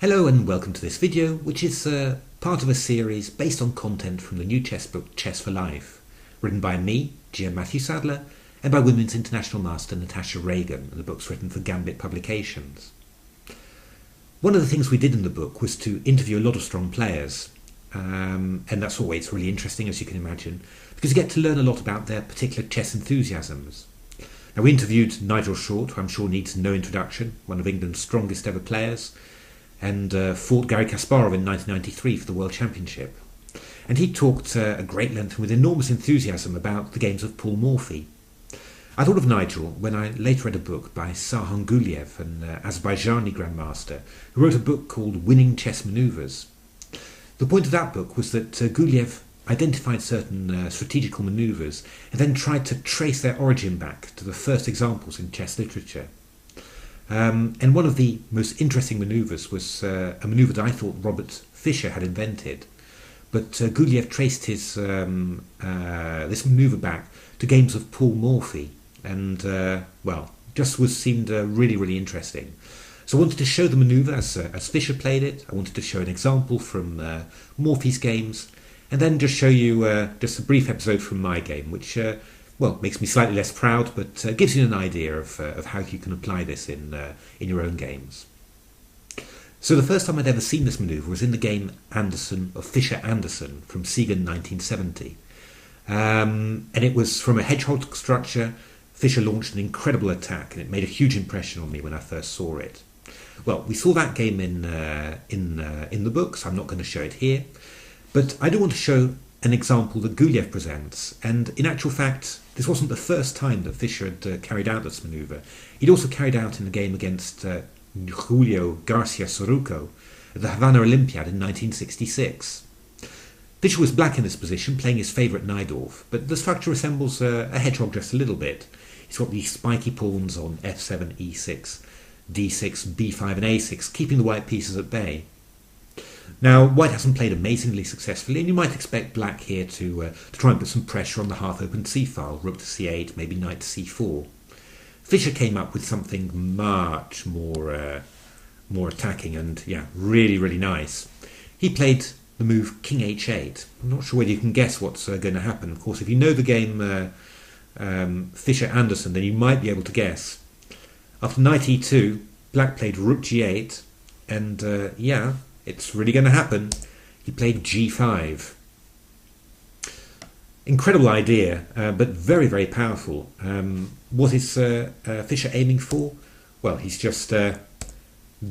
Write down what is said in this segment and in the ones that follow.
Hello and welcome to this video, which is part of a series based on content from the new chess book Chess for Life, written by me, GM Matthew Sadler, and by Women's International Master Natasha Reagan, and the book's written for Gambit Publications. One of the things we did in the book was to interview a lot of strong players, and that's always really interesting, as you can imagine, because you get to learn a lot about their particular chess enthusiasms. Now, we interviewed Nigel, who I'm sure needs no introduction, one of England's strongest ever players, and fought Garry Kasparov in 1993 for the World Championship. And he talked at great length and with enormous enthusiasm about the games of Paul Morphy. I thought of Nigel when I later read a book by Sarhan Guliev, an Azerbaijani grandmaster, who wrote a book called Winning Chess Manoeuvres. The point of that book was that Guliev identified certain strategical manoeuvres and then tried to trace their origin back to the first examples in chess literature. And one of the most interesting manoeuvres was a manoeuvre that I thought Robert Fischer had invented. But Guliev traced his this manoeuvre back to games of Paul Morphy, and seemed really interesting. So I wanted to show the manoeuvre as Fischer played it. I wanted to show an example from Morphy's games, and then just show you just a brief episode from my game, which makes me slightly less proud, but gives you an idea of how you can apply this in your own games. So the first time I'd ever seen this manoeuvre was in the game Fischer-Anderson from Siegen 1970. And it was from a hedgehog structure. Fischer launched an incredible attack, and it made a huge impression on me when I first saw it. Well, we saw that game in the book, so I'm not going to show it here. But I do want to show an example that Guliev presents, and in actual fact, this wasn't the first time that Fischer had carried out this manoeuvre. He'd also carried out in the game against Julio Garcia Soruco at the Havana Olympiad in 1966. Fischer was black in this position, playing his favourite Najdorf, but the structure resembles a hedgehog just a little bit. He's got these spiky pawns on f7, e6, d6, b5 and a6, keeping the white pieces at bay. Now, white hasn't played amazingly successfully, and you might expect black here to try and put some pressure on the half-open c-file, rook to c8, maybe knight to c4. Fischer came up with something much more attacking and, really nice. He played the move king h8. I'm not sure whether you can guess what's going to happen. Of course, if you know the game Fischer-Anderson, then you might be able to guess. After knight e2, black played rook g8, and it's really going to happen. He played g5. Incredible idea, but very powerful. What is Fischer aiming for? Well, he's just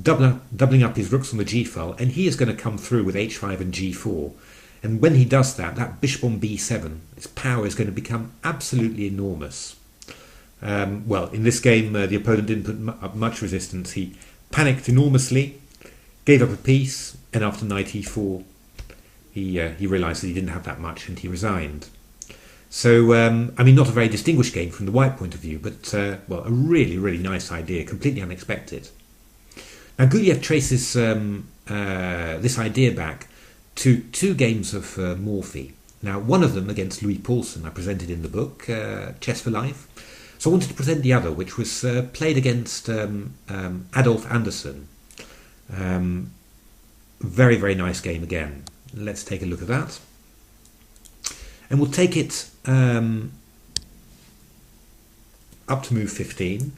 doubling up his rooks on the g-file, and he is going to come through with h5 and g4. And when he does that, that bishop on b7, its power is going to become absolutely enormous. In this game, the opponent didn't put up much resistance. He panicked enormously, gave up a piece, and after knight e4, he realised that he didn't have that much, and he resigned. So, not a very distinguished game from the white point of view, but, a really nice idea, completely unexpected. Now, Guliev traces this idea back to two games of Morphy. Now, one of them against Louis Paulsen I presented in the book, Chess for Life. So I wanted to present the other, which was played against Adolf Anderssen. Very nice game again. Let's take a look at that. And we'll take it up to move 15.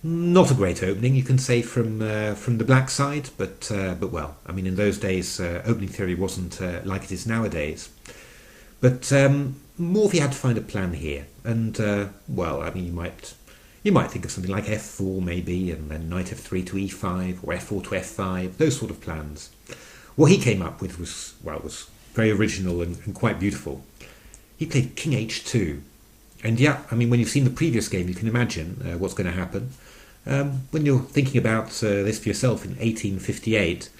Not a great opening, you can say, from the black side, but in those days, opening theory wasn't like it is nowadays. But Morphy had to find a plan here, and you might think of something like f4 maybe, and then knight f3 to e5, or f4 to f5, those sort of plans. What he came up with was very original and quite beautiful. He played king h2, and when you've seen the previous game, you can imagine what's going to happen. When you're thinking about this for yourself in 1858,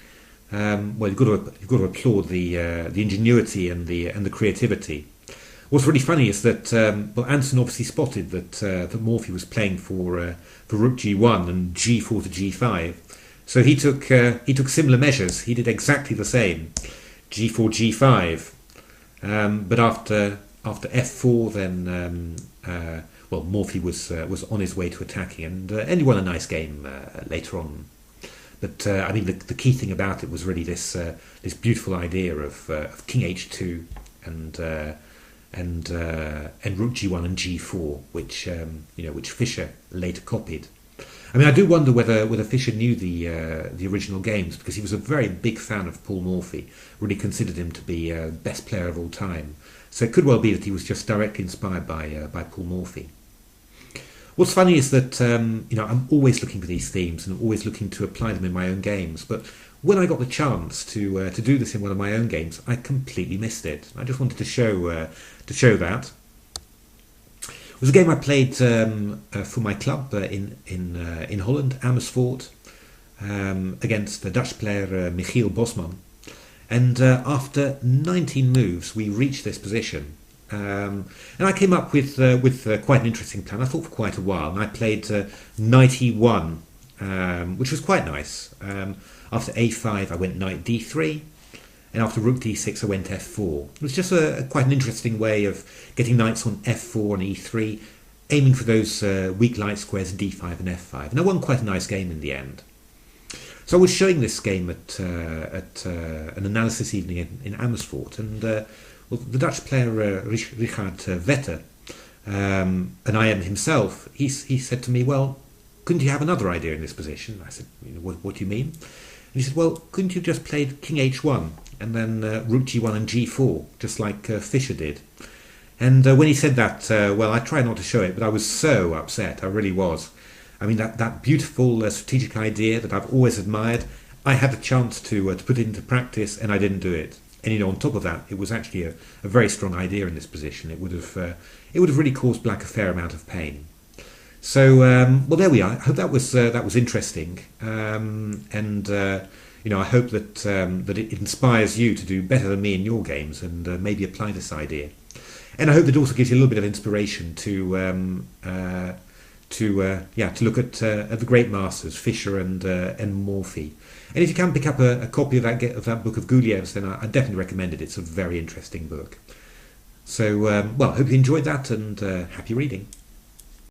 you've got to applaud the ingenuity and the creativity. What's really funny is that Anderssen obviously spotted that Morphy was playing for rook g1 and g4 to g5, so he took similar measures. He did exactly the same, g4 g5, but after f4, then Morphy was on his way to attacking, and he won a nice game later on. But I mean, the key thing about it was really this beautiful idea of King H2 and Rook G1 and G4, which Fischer later copied. I mean, I do wonder whether Fischer knew the original games, because he was a very big fan of Paul Morphy, really considered him to be best player of all time. So it could well be that he was just directly inspired by Paul Morphy. What's funny is that I'm always looking for these themes and I'm always looking to apply them in my own games. But when I got the chance to do this in one of my own games, I completely missed it. I just wanted to show that. It was a game I played for my club in Holland, Amersfoort, against the Dutch player Michiel Bosman. And after 19 moves, we reached this position. And I came up with quite an interesting plan. I thought for quite a while, and I played knight e1, which was quite nice. After a5, I went knight d3, and after rook d6, I went f4. It was just quite an interesting way of getting knights on f4 and e3, aiming for those weak light squares d5 and f5. And I won quite a nice game in the end. So I was showing this game at an analysis evening in Amersfoort, and the Dutch player Richard Vetter, and I am himself, he said to me, well, couldn't you have another idea in this position? I said, what do you mean? And he said, well, couldn't you just play King H1 and then Rook G1 and G4, just like Fischer did? And when he said that, well, I tried not to show it, but I was so upset, I really was. I mean, that beautiful strategic idea that I've always admired, I had the chance to put it into practice, and I didn't do it. And on top of that, it was actually a very strong idea in this position. It would have really caused black a fair amount of pain. So, well, there we are. I hope that was interesting, and I hope that it inspires you to do better than me in your games, and maybe apply this idea. And I hope it also gives you a little bit of inspiration to look at the great masters, Fischer and Morphy. And if you can pick up a copy of that book of Guliev's, then I definitely recommend it. It's a very interesting book. So, well, I hope you enjoyed that, and happy reading.